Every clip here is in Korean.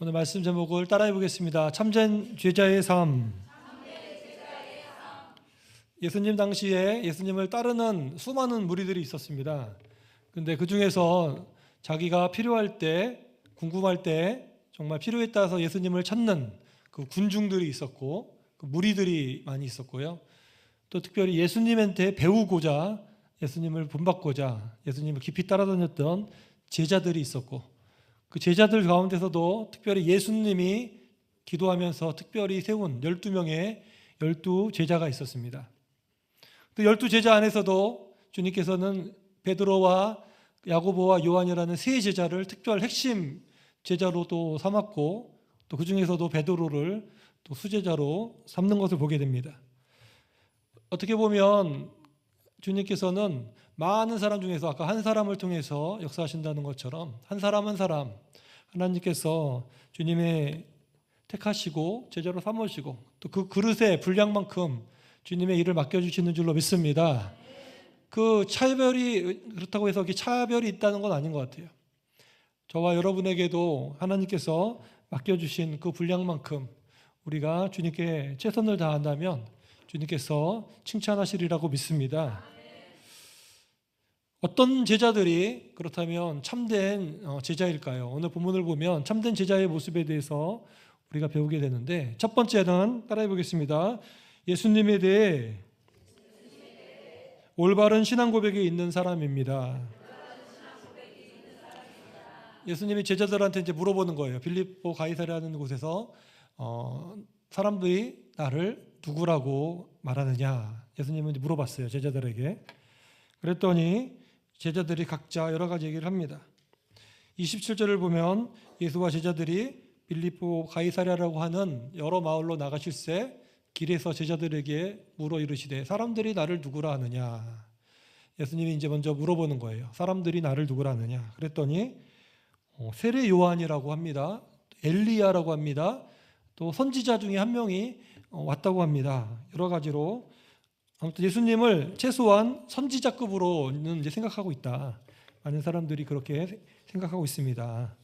오늘 말씀 제목을 따라해 보겠습니다. 참된 제자의 삶. 예수님 당시에 예수님을 따르는 수많은 무리들이 있었습니다. 근데 그 중에서 자기가 필요할 때, 궁금할 때, 정말 필요에 따라서 예수님을 찾는 그 군중들이 있었고, 그 무리들이 많이 있었고요. 또 특별히 예수님한테 배우고자, 예수님을 본받고자, 예수님을 깊이 따라다녔던 제자들이 있었고, 그 제자들 가운데서도 특별히 예수님이 기도하면서 특별히 세운 12명의 12제자가 있었습니다. 그 12제자 안에서도 주님께서는 베드로와 야고보와 요한이라는 세 제자를 특별 핵심 제자로 또 삼았고, 또 그 중에서도 베드로를 또 수제자로 삼는 것을 보게 됩니다. 어떻게 보면 주님께서는 많은 사람 중에서 아까 한 사람을 통해서 역사하신다는 것처럼 한 사람 한 사람 하나님께서 주님의 택하시고 제자로 삼으시고 또 그 그릇의 분량만큼 주님의 일을 맡겨주시는 줄로 믿습니다. 그 차별이 그렇다고 해서 차별이 있다는 건 아닌 것 같아요. 저와 여러분에게도 하나님께서 맡겨주신 그 분량만큼 우리가 주님께 최선을 다한다면 주님께서 칭찬하시리라고 믿습니다. 어떤 제자들이 그렇다면 참된 제자일까요? 오늘 본문을 보면 참된 제자의 모습에 대해서 우리가 배우게 되는데, 첫 번째는 따라해 보겠습니다. 예수님에 대해 올바른 신앙 고백이 있는 사람입니다. 예수님이 제자들한테 이제 물어보는 거예요. 빌립보 가이사랴라는 곳에서 사람들이 나를 누구라고 말하느냐? 예수님은 이제 물어봤어요, 제자들에게. 그랬더니 제자들이 각자 여러 가지 얘기를 합니다. 27절을 보면 예수와 제자들이 빌립보 가이사랴라고 하는 여러 마을로 나가실새 길에서 제자들에게 물어 이르시되 사람들이 나를 누구라 하느냐? 예수님이 이제 먼저 물어보는 거예요. 사람들이 나를 누구라 하느냐? 그랬더니 세례 요한이라고 합니다. 엘리야라고 합니다. 또 선지자 중에 한 명이 왔다고 합니다. 여러 가지로 아무튼 예수님을 최소한 선지자급으로는 이제 생각하고 있다. 많은 사람들이 그렇게 생각하고 있습니다.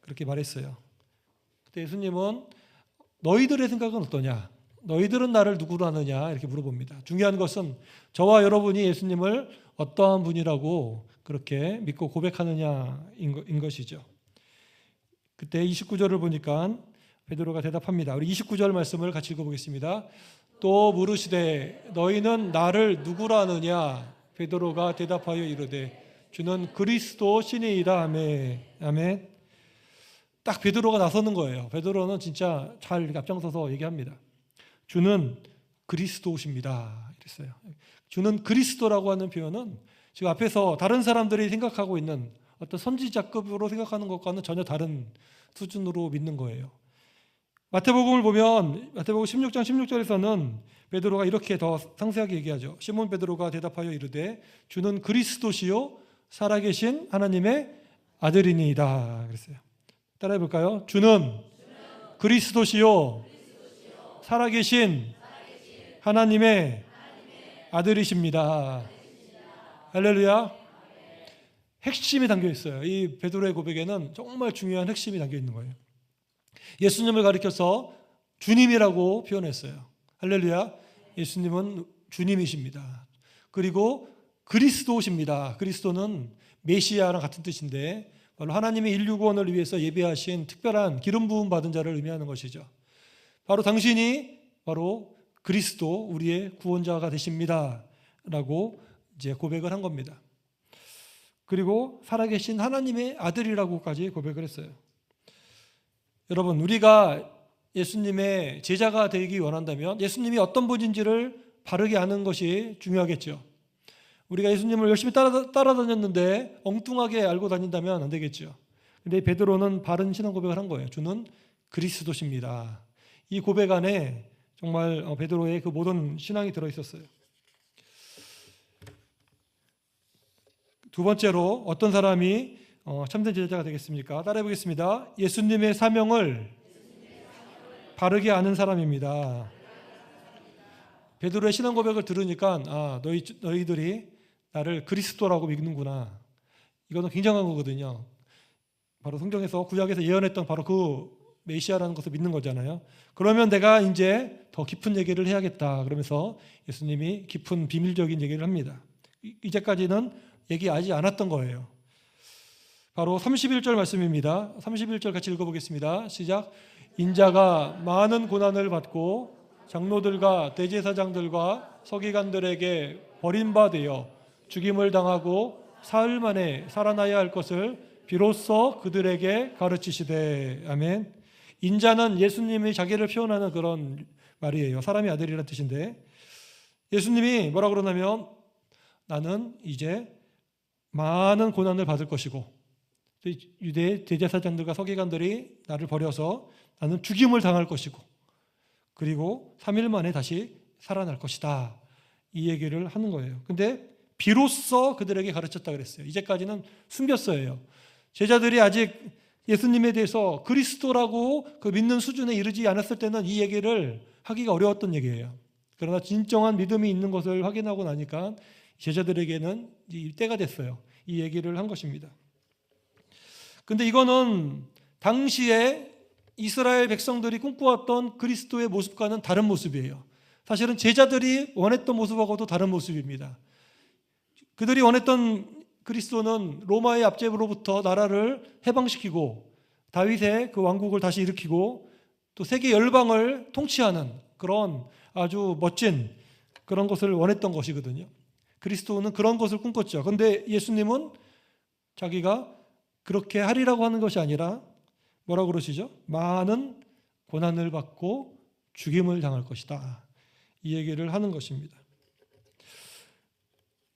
그렇게 말했어요. 그때 예수님은 너희들의 생각은 어떠냐? 너희들은 나를 누구로 하느냐? 이렇게 물어봅니다. 중요한 것은 저와 여러분이 예수님을 어떠한 분이라고 그렇게 믿고 고백하느냐인 것이죠. 그때 29절을 보니까 베드로가 대답합니다. 우리 29절 말씀을 같이 읽어보겠습니다. 또 물으시되 너희는 나를 누구라 하느냐? 베드로가 대답하여 이르되 주는 그리스도 신이이다. 아멘. 딱 베드로가 나서는 거예요. 베드로는 진짜 잘 앞장서서 얘기합니다. 주는 그리스도십니다. 이랬어요. 주는 그리스도라고 하는 표현은 지금 앞에서 다른 사람들이 생각하고 있는 어떤 선지자급으로 생각하는 것과는 전혀 다른 수준으로 믿는 거예요. 마태복음을 보면 마태복음 16장 16절에서는 베드로가 이렇게 더 상세하게 얘기하죠. 시몬 베드로가 대답하여 이르되 주는 그리스도시요 살아계신 하나님의 아들이니이다. 그랬어요. 따라해 볼까요? 주는 그리스도시요 살아계신 하나님의 아들이십니다. 할렐루야. 핵심이 담겨 있어요. 이 베드로의 고백에는 정말 중요한 핵심이 담겨 있는 거예요. 예수님을 가리켜서 주님이라고 표현했어요. 할렐루야. 예수님은 주님이십니다. 그리고 그리스도십니다. 그리스도는 메시아랑 같은 뜻인데 바로 하나님의 인류 구원을 위해서 예비하신 특별한 기름 부음 받은 자를 의미하는 것이죠. 바로 당신이 바로 그리스도 우리의 구원자가 되십니다. 라고 이제 고백을 한 겁니다. 그리고 살아계신 하나님의 아들이라고까지 고백을 했어요. 여러분, 우리가 예수님의 제자가 되기 원한다면 예수님이 어떤 분인지를 바르게 아는 것이 중요하겠죠. 우리가 예수님을 열심히 따라다녔는데 엉뚱하게 알고 다닌다면 안 되겠죠. 근데 베드로는 바른 신앙 고백을 한 거예요. 주는 그리스도십니다. 이 고백 안에 정말 베드로의 그 모든 신앙이 들어있었어요. 두 번째로 어떤 사람이 참된 제자가 되겠습니까? 따라해 보겠습니다. 예수님의 사명을 바르게 아는 사람입니다. 베드로의 신앙 고백을 들으니까 너희들이 나를 그리스도라고 믿는구나. 이거는 굉장한 거거든요. 바로 성경에서 구약에서 예언했던 바로 그 메시아라는 것을 믿는 거잖아요. 그러면 내가 이제 더 깊은 얘기를 해야겠다. 그러면서 예수님이 깊은 비밀적인 얘기를 합니다. 이제까지는 얘기하지 않았던 거예요. 바로 31절 말씀입니다. 31절 같이 읽어보겠습니다. 시작. 인자가 많은 고난을 받고 장로들과 대제사장들과 서기관들에게 버림받아 죽임을 당하고 사흘 만에 살아나야 할 것을 비로소 그들에게 가르치시되. 아멘. 인자는 예수님이 자기를 표현하는 그런 말이에요. 사람의 아들이라는 뜻인데, 예수님이 뭐라 그러냐면 나는 이제 많은 고난을 받을 것이고 유대 대제사장들과 서기관들이 나를 버려서 나는 죽임을 당할 것이고 그리고 3일 만에 다시 살아날 것이다. 이 얘기를 하는 거예요. 근데 비로소 그들에게 가르쳤다 그랬어요. 이제까지는 숨겼어요. 제자들이 아직 예수님에 대해서 그리스도라고 그 믿는 수준에 이르지 않았을 때는 이 얘기를 하기가 어려웠던 얘기예요. 그러나 진정한 믿음이 있는 것을 확인하고 나니까 제자들에게는 때가 됐어요. 이 얘기를 한 것입니다. 근데 이거는 당시에 이스라엘 백성들이 꿈꿔왔던 그리스도의 모습과는 다른 모습이에요. 사실은 제자들이 원했던 모습하고도 다른 모습입니다. 그들이 원했던 그리스도는 로마의 압제로부터 나라를 해방시키고 다윗의 그 왕국을 다시 일으키고 또 세계 열방을 통치하는 그런 아주 멋진 그런 것을 원했던 것이거든요. 그리스도는 그런 것을 꿈꿨죠. 그런데 예수님은 자기가 그렇게 하리라고 하는 것이 아니라 뭐라고 그러시죠? 많은 고난을 받고 죽임을 당할 것이다. 이 얘기를 하는 것입니다.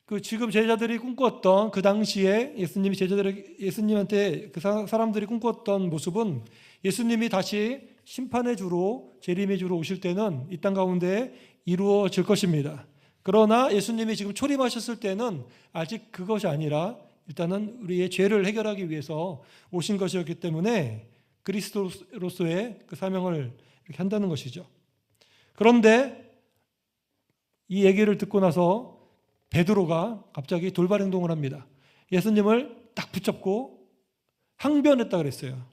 그 지금 제자들이 꿈꿨던 그 당시에 예수님한테 그 사람들이 꿈꿨던 모습은 예수님이 다시 심판의 주로 재림의 주로 오실 때는 이 땅 가운데 이루어질 것입니다. 그러나 예수님이 지금 초림하셨을 때는 아직 그것이 아니라 일단은 우리의 죄를 해결하기 위해서 오신 것이었기 때문에 그리스도로서의 그 사명을 이렇게 한다는 것이죠. 그런데 이 얘기를 듣고 나서 베드로가 갑자기 돌발 행동을 합니다. 예수님을 딱 붙잡고 항변했다 그랬어요.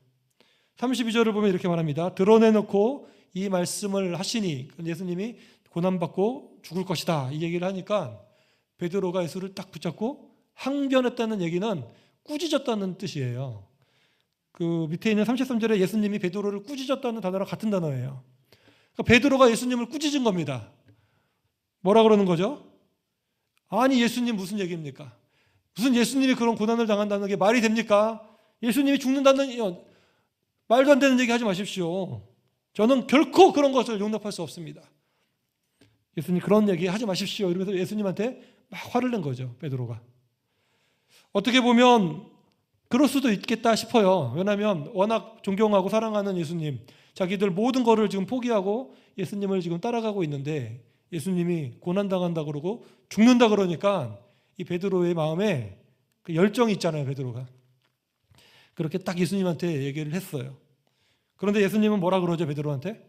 32절을 보면 이렇게 말합니다. 드러내놓고 이 말씀을 하시니 예수님이 고난받고 죽을 것이다. 이 얘기를 하니까 베드로가 예수를 딱 붙잡고 항변했다는 얘기는 꾸짖었다는 뜻이에요. 그 밑에 있는 33절에 예수님이 베드로를 꾸짖었다는 단어랑 같은 단어예요. 그러니까 베드로가 예수님을 꾸짖은 겁니다. 뭐라 그러는 거죠? 아니 예수님 무슨 얘기입니까? 무슨 예수님이 그런 고난을 당한다는 게 말이 됩니까? 예수님이 죽는다는 말도 안 되는 얘기 하지 마십시오. 저는 결코 그런 것을 용납할 수 없습니다. 예수님 그런 얘기 하지 마십시오. 이러면서 예수님한테 막 화를 낸 거죠. 베드로가. 어떻게 보면 그럴 수도 있겠다 싶어요. 왜냐하면 워낙 존경하고 사랑하는 예수님, 자기들 모든 거를 지금 포기하고 예수님을 지금 따라가고 있는데 예수님이 고난당한다 그러고 죽는다 그러니까 이 베드로의 마음에 그 열정이 있잖아요. 베드로가. 그렇게 딱 예수님한테 얘기를 했어요. 그런데 예수님은 뭐라 그러죠? 베드로한테?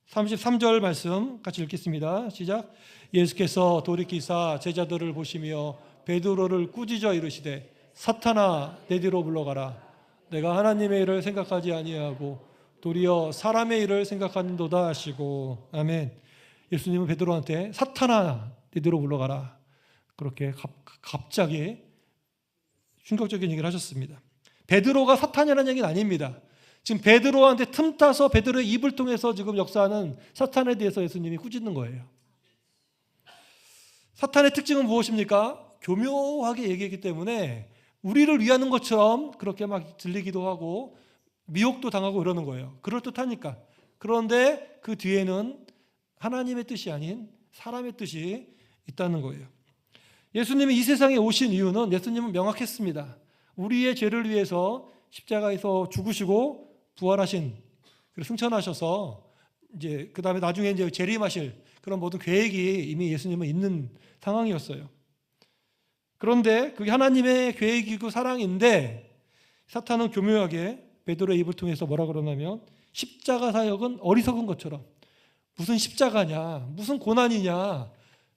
33절 말씀 같이 읽겠습니다. 시작. 예수께서 돌이키사 제자들을 보시며 베드로를 꾸짖어 이르시되 사탄아 내 뒤로 물러가라. 내가 하나님의 일을 생각하지 아니하고 도리어 사람의 일을 생각하는도다 하시고. 아멘. 예수님은 베드로한테 사탄아 내 뒤로 물러가라. 그렇게 갑자기 충격적인 얘기를 하셨습니다. 베드로가 사탄이라는 얘기는 아닙니다. 지금 베드로한테 틈타서 베드로의 입을 통해서 지금 역사하는 사탄에 대해서 예수님이 꾸짖는 거예요. 사탄의 특징은 무엇입니까? 교묘하게 얘기했기 때문에 우리를 위하는 것처럼 그렇게 막 들리기도 하고 미혹도 당하고 이러는 거예요. 그럴듯하니까. 그런데 그 뒤에는 하나님의 뜻이 아닌 사람의 뜻이 있다는 거예요. 예수님이 이 세상에 오신 이유는 예수님은 명확했습니다. 우리의 죄를 위해서 십자가에서 죽으시고 부활하신, 그리고 승천하셔서 이제 그 다음에 나중에 이제 재림하실 그런 모든 계획이 이미 예수님은 있는 상황이었어요. 그런데 그게 하나님의 계획이고 사랑인데 사탄은 교묘하게 베드로의 입을 통해서 뭐라 그러냐면 십자가 사역은 어리석은 것처럼 무슨 십자가냐, 무슨 고난이냐,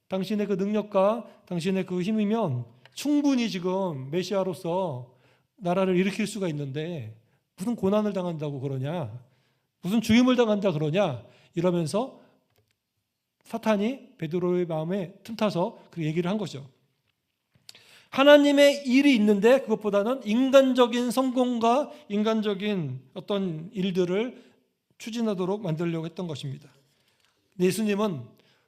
당신의 그 능력과 당신의 그 힘이면 충분히 지금 메시아로서 나라를 일으킬 수가 있는데 무슨 고난을 당한다고 그러냐, 무슨 죽임을 당한다 그러냐 이러면서 사탄이 베드로의 마음에 틈타서 그 얘기를 한 거죠. 하나님의 일이 있는데 그것보다는 인간적인 성공과 인간적인 어떤 일들을 추진하도록 만들려고 했던 것입니다. 예수님은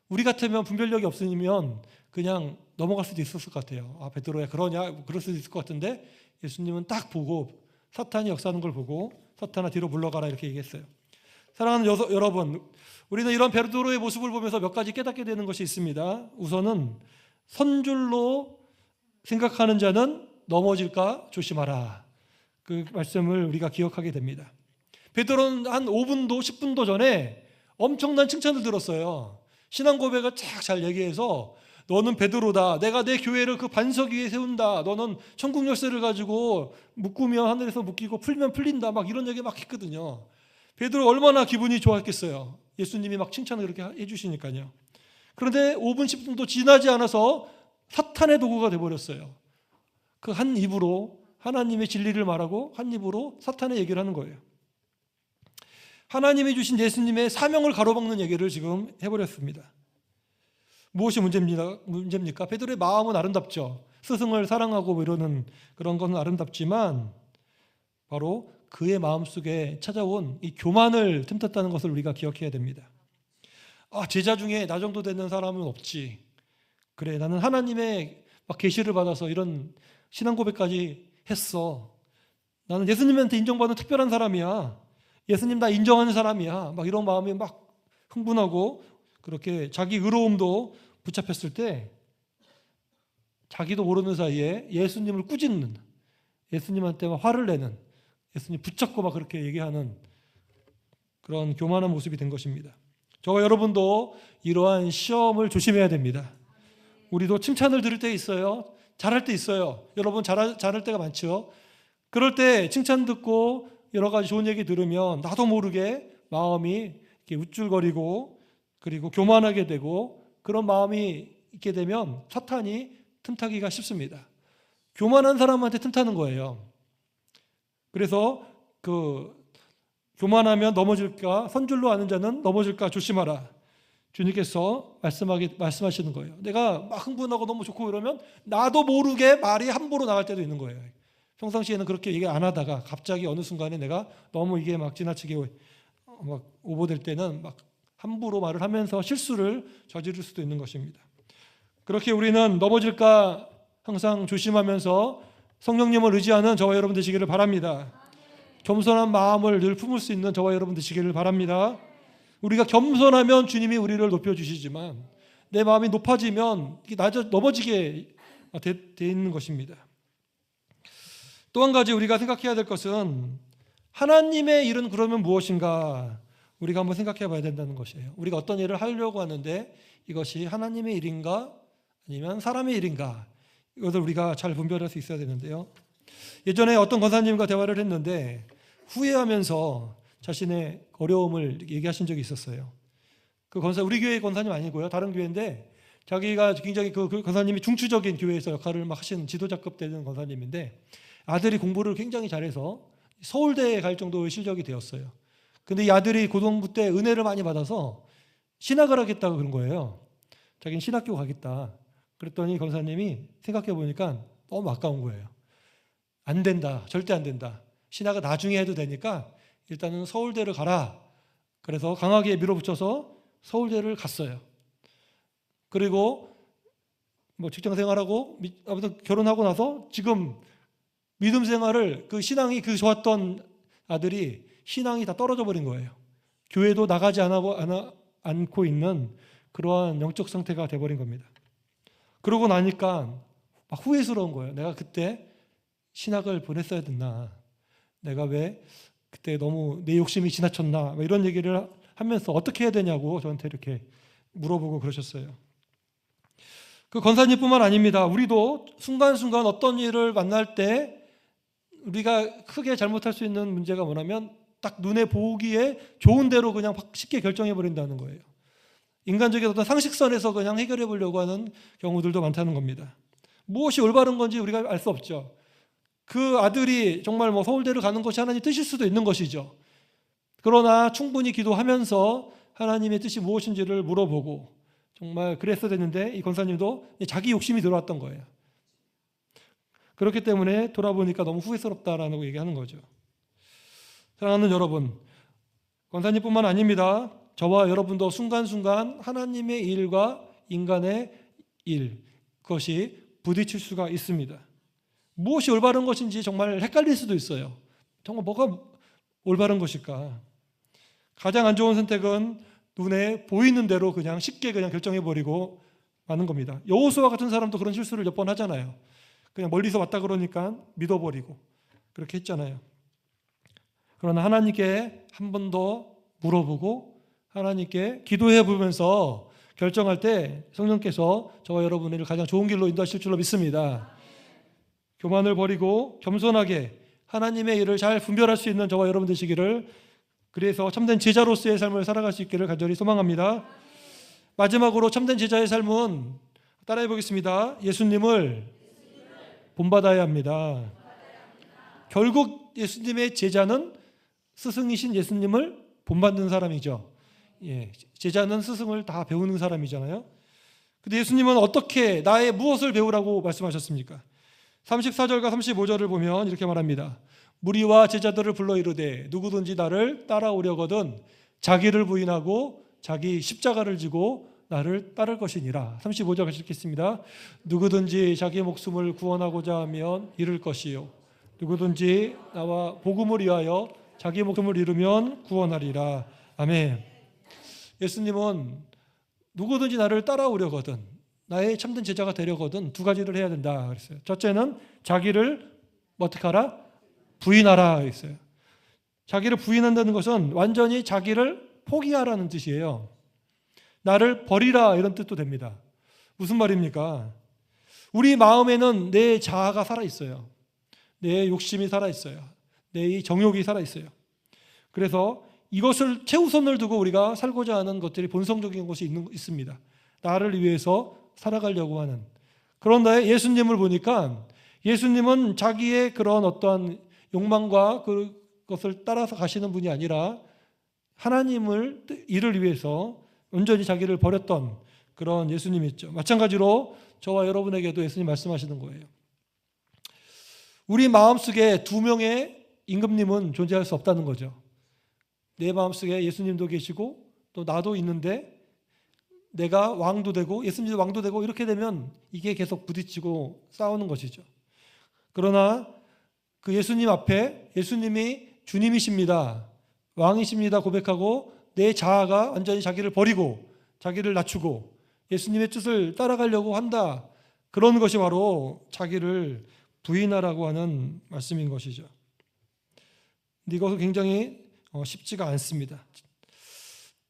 우리 같으면 분별력이 없으면 그냥 넘어갈 수도 있었을 것 같아요. 아, 베드로야 그러냐? 그럴 수도 있을 것 같은데 예수님은 딱 보고 사탄이 역사하는 걸 보고 사탄아 뒤로 물러가라 이렇게 얘기했어요. 사랑하는 여러분, 우리는 이런 베드로의 모습을 보면서 몇 가지 깨닫게 되는 것이 있습니다. 우선은 선줄로 생각하는 자는 넘어질까 조심하라. 그 말씀을 우리가 기억하게 됩니다. 베드로는 한 5분도 10분도 전에 엄청난 칭찬을 들었어요. 신앙 고백을 쫙 잘 얘기해서 너는 베드로다. 내가 내 교회를 그 반석 위에 세운다. 너는 천국 열쇠를 가지고 묶으면 하늘에서 묶이고 풀면 풀린다. 막 이런 얘기 막 했거든요. 베드로 얼마나 기분이 좋았겠어요. 예수님이 막 칭찬을 그렇게 해주시니까요. 그런데 5분 10분도 지나지 않아서 사탄의 도구가 되어버렸어요. 그 한 입으로 하나님의 진리를 말하고 한 입으로 사탄의 얘기를 하는 거예요. 하나님이 주신 예수님의 사명을 가로막는 얘기를 지금 해버렸습니다. 무엇이 문제입니까? 베드로의 마음은 아름답죠. 스승을 사랑하고 이러는 그런 건 아름답지만 바로 그의 마음속에 찾아온 이 교만을 틈탔다는 것을 우리가 기억해야 됩니다. 아, 제자 중에 나 정도 되는 사람은 없지. 그래, 나는 하나님의 막 계시를 받아서 이런 신앙 고백까지 했어. 나는 예수님한테 인정받는 특별한 사람이야. 예수님 나 인정하는 사람이야. 막 이런 마음이 막 흥분하고 그렇게 자기 의로움도 붙잡혔을 때 자기도 모르는 사이에 예수님을 꾸짖는, 예수님한테 막 화를 내는, 예수님 붙잡고 막 그렇게 얘기하는 그런 교만한 모습이 된 것입니다. 저와 여러분도 이러한 시험을 조심해야 됩니다. 우리도 칭찬을 들을 때 있어요. 잘할 때 있어요. 여러분 잘할 때가 많죠. 그럴 때 칭찬 듣고 여러 가지 좋은 얘기 들으면 나도 모르게 마음이 이렇게 우쭐거리고 그리고 교만하게 되고 그런 마음이 있게 되면 사탄이 틈타기가 쉽습니다. 교만한 사람한테 틈타는 거예요. 그래서 교만하면 넘어질까, 선줄로 아는 자는 넘어질까 조심하라. 주님께서 말씀하시는 거예요. 내가 막 흥분하고 너무 좋고 이러면 나도 모르게 말이 함부로 나갈 때도 있는 거예요. 평상시에는 그렇게 얘기 안 하다가 갑자기 어느 순간에 내가 너무 이게 막 지나치게 막 오버될 때는 막 함부로 말을 하면서 실수를 저지를 수도 있는 것입니다. 그렇게 우리는 넘어질까 항상 조심하면서 성령님을 의지하는 저와 여러분 되시기를 바랍니다. 겸손한 마음을 늘 품을 수 있는 저와 여러분 되시기를 바랍니다. 우리가 겸손하면 주님이 우리를 높여주시지만 내 마음이 높아지면 넘어지게 돼 있는 것입니다. 또 한 가지 우리가 생각해야 될 것은 하나님의 일은 그러면 무엇인가 우리가 한번 생각해 봐야 된다는 것이에요. 우리가 어떤 일을 하려고 하는데 이것이 하나님의 일인가 아니면 사람의 일인가 이것을 우리가 잘 분별할 수 있어야 되는데요. 예전에 어떤 권사님과 대화를 했는데 후회하면서 자신의 어려움을 얘기하신 적이 있었어요. 그 권사 우리 교회 권사님 아니고요. 다른 교회인데 자기가 굉장히 그 권사님이 중추적인 교회에서 역할을 막 하시는 지도자급 되는 권사님인데 아들이 공부를 굉장히 잘해서 서울대에 갈 정도의 실력이 되었어요. 근데 이 아들이 고등부 때 은혜를 많이 받아서 신학을 하겠다고 그런 거예요. 자기는 신학교 가겠다. 그랬더니 권사님이 생각해 보니까 너무 아까운 거예요. 안 된다. 절대 안 된다. 신학은 나중에 해도 되니까 일단은 서울대를 가라. 그래서 강하게 밀어붙여서 서울대를 갔어요. 그리고 뭐 직장 생활하고 아무튼 결혼하고 나서 지금 믿음 생활을 그 신앙이 그 좋았던 아들이 신앙이 다 떨어져 버린 거예요. 교회도 나가지 않고 있는 그러한 영적 상태가 돼버린 겁니다. 그러고 나니까 막 후회스러운 거예요. 내가 그때 신학을 보냈어야 됐나. 내가 왜 그때 너무 내 욕심이 지나쳤나. 이런 얘기를 하면서 어떻게 해야 되냐고 저한테 이렇게 물어보고 그러셨어요. 그 권사님뿐만 아닙니다. 우리도 순간순간 어떤 일을 만날 때 우리가 크게 잘못할 수 있는 문제가 뭐냐면 딱 눈에 보기에 좋은 대로 그냥 쉽게 결정해 버린다는 거예요. 인간적인 어떤 상식선에서 그냥 해결해 보려고 하는 경우들도 많다는 겁니다. 무엇이 올바른 건지 우리가 알 수 없죠. 그 아들이 정말 뭐 서울대를 가는 것이 하나님 뜻일 수도 있는 것이죠. 그러나 충분히 기도하면서 하나님의 뜻이 무엇인지를 물어보고 정말 그랬어야 됐는데 이 권사님도 자기 욕심이 들어왔던 거예요. 그렇기 때문에 돌아보니까 너무 후회스럽다라고 얘기하는 거죠. 사랑하는 여러분, 권사님뿐만 아닙니다. 저와 여러분도 순간순간 하나님의 일과 인간의 일, 그것이 부딪힐 수가 있습니다. 무엇이 올바른 것인지 정말 헷갈릴 수도 있어요. 정말 뭐가 올바른 것일까? 가장 안 좋은 선택은 눈에 보이는 대로 그냥 쉽게 그냥 결정해버리고 마는 겁니다. 여호수아 같은 사람도 그런 실수를 몇 번 하잖아요. 그냥 멀리서 왔다 그러니까 믿어버리고 그렇게 했잖아요. 그러나 하나님께 한 번 더 물어보고 하나님께 기도해 보면서 결정할 때 성령께서 저와 여러분을 가장 좋은 길로 인도하실 줄로 믿습니다. 교만을 버리고 겸손하게 하나님의 일을 잘 분별할 수 있는 저와 여러분 되시기를, 그래서 참된 제자로서의 삶을 살아갈 수 있기를 간절히 소망합니다. 마지막으로 참된 제자의 삶은 따라해 보겠습니다. 예수님을 본받아야 합니다. 결국 예수님의 제자는 스승이신 예수님을 본받는 사람이죠. 제자는 스승을 다 배우는 사람이잖아요. 근데 예수님은 어떻게 나의 무엇을 배우라고 말씀하셨습니까? 34절과 35절을 보면 이렇게 말합니다. 무리와 제자들을 불러 이르되 누구든지 나를 따라오려거든 자기를 부인하고 자기 십자가를 지고 나를 따를 것이니라. 35절 같이 읽겠습니다. 누구든지 자기 목숨을 구원하고자 하면 잃을 것이요 누구든지 나와 복음을 위하여 자기 목숨을 잃으면 구원하리라. 아멘. 예수님은 누구든지 나를 따라오려거든, 나의 참된 제자가 되려거든 두 가지를 해야 된다 그랬어요. 첫째는 자기를 어떻게 하라? 부인하라 했어요. 자기를 부인한다는 것은 완전히 자기를 포기하라는 뜻이에요. 나를 버리라 이런 뜻도 됩니다. 무슨 말입니까? 우리 마음에는 내 자아가 살아있어요. 내 욕심이 살아있어요. 내 정욕이 살아있어요. 그래서 이것을 최우선을 두고 우리가 살고자 하는 것들이 본성적인 것이 있습니다. 나를 위해서 살아가려고 하는. 그런데 예수님을 보니까 예수님은 자기의 그런 어떠한 욕망과 그것을 따라서 가시는 분이 아니라 하나님을 일을 위해서 온전히 자기를 버렸던 그런 예수님이었죠. 마찬가지로 저와 여러분에게도 예수님 말씀하시는 거예요. 우리 마음속에 두 명의 임금님은 존재할 수 없다는 거죠. 내 마음속에 예수님도 계시고 또 나도 있는데 내가 왕도 되고 예수님도 왕도 되고 이렇게 되면 이게 계속 부딪히고 싸우는 것이죠. 그러나 그 예수님 앞에 예수님이 주님이십니다, 왕이십니다 고백하고 내 자아가 완전히 자기를 버리고 자기를 낮추고 예수님의 뜻을 따라가려고 한다. 그런 것이 바로 자기를 부인하라고 하는 말씀인 것이죠. 근데 이것은 굉장히 쉽지가 않습니다.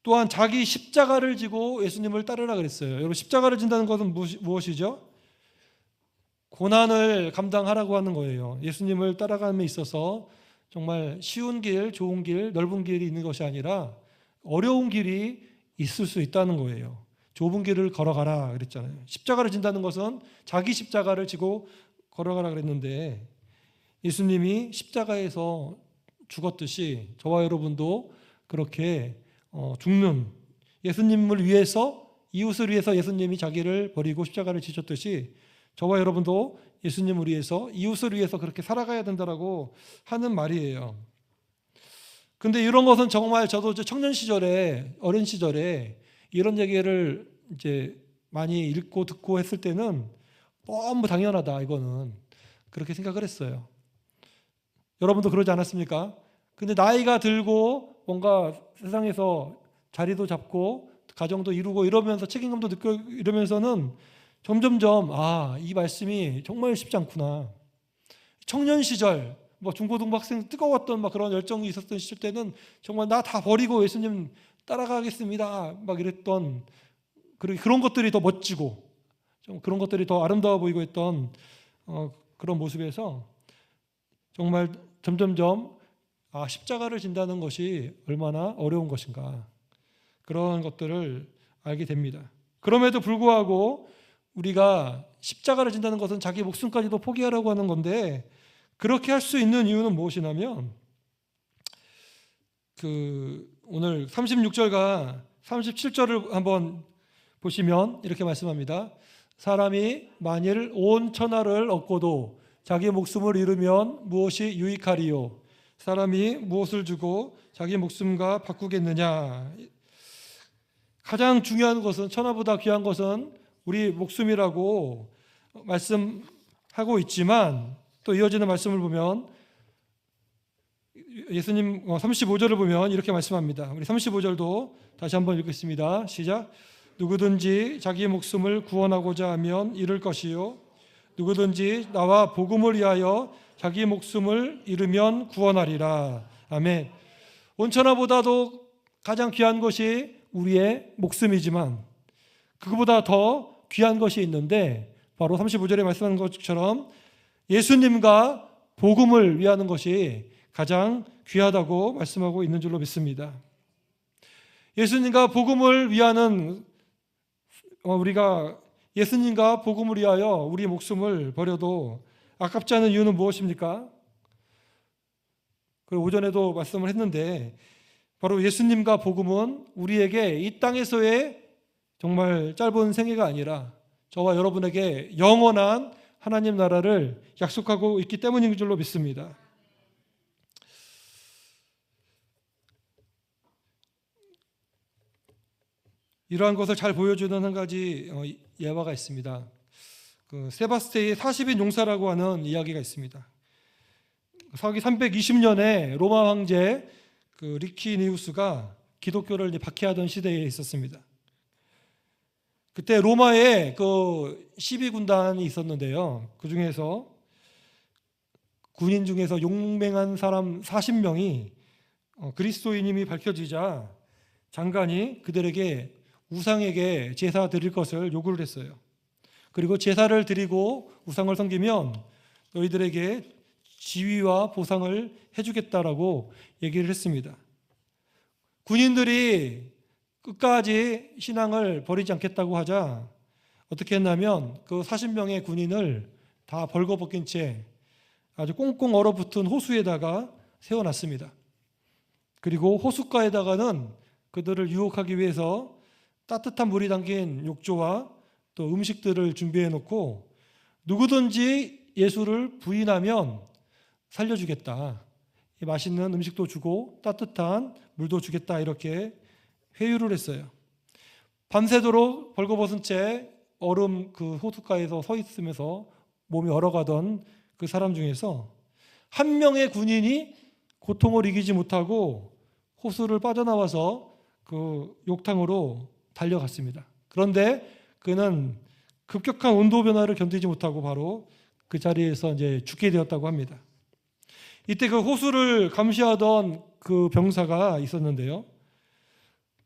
또한 자기 십자가를 지고 예수님을 따르라 그랬어요. 여러분, 십자가를 진다는 것은 무엇이죠? 고난을 감당하라고 하는 거예요. 예수님을 따라감에 있어서 정말 쉬운 길, 좋은 길, 넓은 길이 있는 것이 아니라 어려운 길이 있을 수 있다는 거예요. 좁은 길을 걸어가라 그랬잖아요. 십자가를 진다는 것은 자기 십자가를 지고 걸어가라 그랬는데 예수님이 십자가에서 죽었듯이 저와 여러분도 그렇게 죽는, 예수님을 위해서, 이웃을 위해서 예수님이 자기를 버리고 십자가를 지셨듯이 저와 여러분도 예수님을 위해서, 이웃을 위해서 그렇게 살아가야 된다라고 하는 말이에요. 근데 이런 것은 정말 저도 청년 시절에, 어린 시절에 이런 얘기를 이제 많이 읽고 듣고 했을 때는 너무 당연하다, 이거는. 그렇게 생각을 했어요. 여러분도 그러지 않았습니까? 근데 나이가 들고 뭔가 세상에서 자리도 잡고 가정도 이루고 이러면서 책임감도 느끼고 이러면서는 점점점 이 말씀이 정말 쉽지 않구나. 청년 시절, 중고등부 학생 뜨거웠던 그런 열정이 있었던 시절 때는 정말 나 다 버리고 예수님 따라가겠습니다 이랬던, 그런 것들이 더 멋지고 좀 그런 것들이 더 아름다워 보이고 했던 그런 모습에서 정말 점점점 십자가를 진다는 것이 얼마나 어려운 것인가, 그런 것들을 알게 됩니다. 그럼에도 불구하고 우리가 십자가를 진다는 것은 자기 목숨까지도 포기하라고 하는 건데, 그렇게 할 수 있는 이유는 무엇이냐면 오늘 36절과 37절을 한번 보시면 이렇게 말씀합니다. 사람이 만일 온 천하를 얻고도 자기 목숨을 잃으면 무엇이 유익하리요? 사람이 무엇을 주고 자기 목숨과 바꾸겠느냐? 가장 중요한 것은, 천하보다 귀한 것은 우리 목숨이라고 말씀하고 있지만, 또 이어지는 말씀을 보면 예수님 35절을 보면 이렇게 말씀합니다. 우리 35절도 다시 한번 읽겠습니다. 시작. 누구든지 자기 목숨을 구원하고자 하면 잃을 것이요, 누구든지 나와 복음을 위하여 자기 목숨을 잃으면 구원하리라. 아멘. 온 천하보다도 가장 귀한 것이 우리의 목숨이지만 그거보다 더 귀한 것이 있는데, 바로 35절에 말씀하는 것처럼 예수님과 복음을 위하는 것이 가장 귀하다고 말씀하고 있는 줄로 믿습니다. 예수님과 복음을 위하는, 우리가 예수님과 복음을 위하여 우리 목숨을 버려도 아깝지 않은 이유는 무엇입니까? 그 오전에도 말씀을 했는데, 바로 예수님과 복음은 우리에게 이 땅에서의 정말 짧은 생애가 아니라 저와 여러분에게 영원한 하나님 나라를 약속하고 있기 때문인 줄로 믿습니다. 이러한 것을 잘 보여주는 한 가지 예화가 있습니다. 세바스테의 40인 용사라고 하는 이야기가 있습니다. 서기 320년에 로마 황제 리키니우스가 기독교를 박해하던 시대에 있었습니다. 그때 로마에 12군단이 있었는데요. 그 중에서 군인 중에서 용맹한 사람 40명이 그리스도인임이 밝혀지자 장관이 그들에게 우상에게 제사 드릴 것을 요구를 했어요. 그리고 제사를 드리고 우상을 섬기면 너희들에게 지위와 보상을 해주겠다라고 얘기를 했습니다. 군인들이 끝까지 신앙을 버리지 않겠다고 하자 어떻게 했냐면 그 40명의 군인을 다 벌거벗긴 채 아주 꽁꽁 얼어붙은 호수에다가 세워놨습니다. 그리고 호숫가에다가는 그들을 유혹하기 위해서 따뜻한 물이 담긴 욕조와 또 음식들을 준비해 놓고, 누구든지 예수를 부인하면 살려주겠다, 맛있는 음식도 주고 따뜻한 물도 주겠다, 이렇게 회유를 했어요. 밤새도록 벌거벗은 채 얼음 그 호숫가에서 서 있으면서 몸이 얼어가던 그 사람 중에서 한 명의 군인이 고통을 이기지 못하고 호수를 빠져나와서 그 욕탕으로 달려갔습니다. 그런데 그는 급격한 온도 변화를 견디지 못하고 바로 그 자리에서 이제 죽게 되었다고 합니다. 이때 그 호수를 감시하던 그 병사가 있었는데요.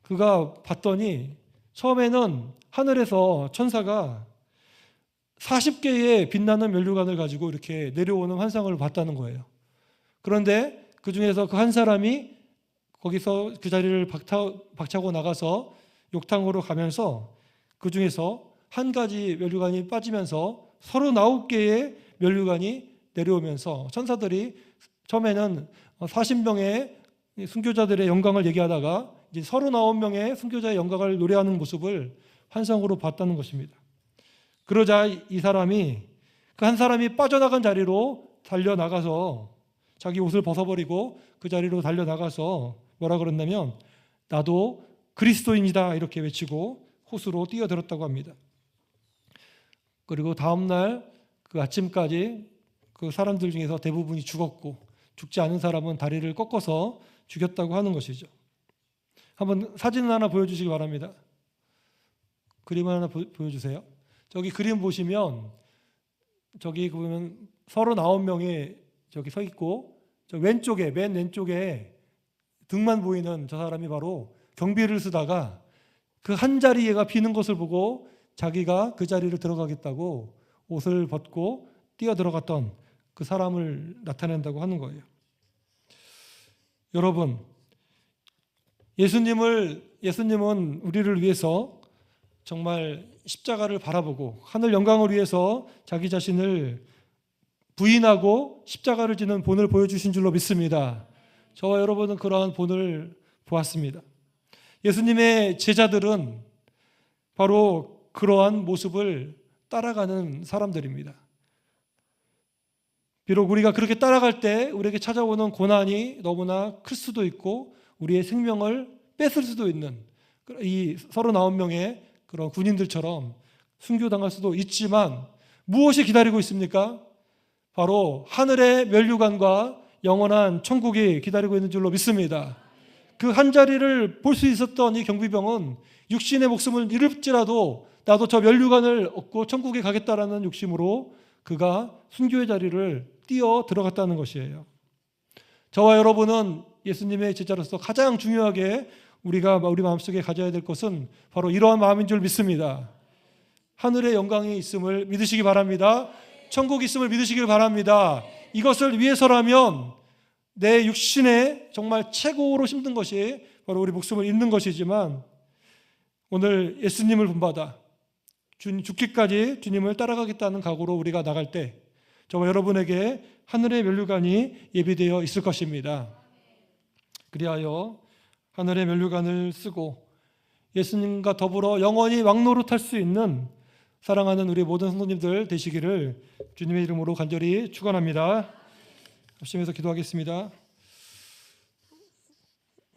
그가 봤더니 처음에는 하늘에서 천사가 40개의 빛나는 면류관을 가지고 이렇게 내려오는 환상을 봤다는 거예요. 그런데 그 중에서 그 한 사람이 거기서 그 자리를 박차고 나가서 욕탕으로 가면서 그 중에서 한 가지 면류관이 빠지면서 39개의 면류관이 내려오면서 천사들이 처음에는 40명의 순교자들의 영광을 얘기하다가 이제 39명의 순교자의 영광을 노래하는 모습을 환상으로 봤다는 것입니다. 그러자 이 사람이, 그 한 사람이 빠져나간 자리로 달려나가서 자기 옷을 벗어버리고 그 자리로 달려나가서 뭐라 그랬냐면 나도 그리스도인이다 이렇게 외치고 호수로 뛰어들었다고 합니다. 그리고 다음날 그 아침까지 그 사람들 중에서 대부분이 죽었고, 죽지 않은 사람은 다리를 꺾어서 죽였다고 하는 것이죠. 한번 사진 하나 보여주시기 바랍니다. 그림 하나 보여주세요. 저기 그림 보시면 저기 보면 39명이 저기 서 있고, 저 왼쪽에, 맨 왼쪽에 등만 보이는 저 사람이 바로 경비를 쓰다가 그 한 자리가 비는 것을 보고 자기가 그 자리를 들어가겠다고 옷을 벗고 뛰어 들어갔던 그 사람을 나타낸다고 하는 거예요. 여러분, 예수님은 우리를 위해서 정말 십자가를 바라보고 하늘 영광을 위해서 자기 자신을 부인하고 십자가를 지는 본을 보여주신 줄로 믿습니다. 저와 여러분은 그러한 본을 보았습니다. 예수님의 제자들은 바로 그러한 모습을 따라가는 사람들입니다. 비록 우리가 그렇게 따라갈 때 우리에게 찾아오는 고난이 너무나 클 수도 있고 우리의 생명을 뺏을 수도 있는 이 39명의 그런 군인들처럼 순교당할 수도 있지만 무엇이 기다리고 있습니까? 바로 하늘의 면류관과 영원한 천국이 기다리고 있는 줄로 믿습니다. 그 한 자리를 볼 수 있었던 이 경비병은 육신의 목숨을 잃을지라도 나도 저 면류관을 얻고 천국에 가겠다라는 욕심으로 그가 순교의 자리를 뛰어 들어갔다는 것이에요. 저와 여러분은 예수님의 제자로서 가장 중요하게 우리가 우리 마음속에 가져야 될 것은 바로 이러한 마음인 줄 믿습니다. 하늘의 영광이 있음을 믿으시기 바랍니다. 천국이 있음을 믿으시길 바랍니다. 이것을 위해서라면 내 육신에 정말 최고로 힘든 것이 바로 우리 목숨을 잃는 것이지만 오늘 예수님을 본받아 죽기까지 주님을 따라가겠다는 각오로 우리가 나갈 때 저와 여러분에게 하늘의 면류관이 예비되어 있을 것입니다. 그리하여 하늘의 면류관을 쓰고 예수님과 더불어 영원히 왕노릇할 수 있는 사랑하는 우리 모든 성도님들 되시기를 주님의 이름으로 간절히 축원합니다. 합심해서 기도하겠습니다.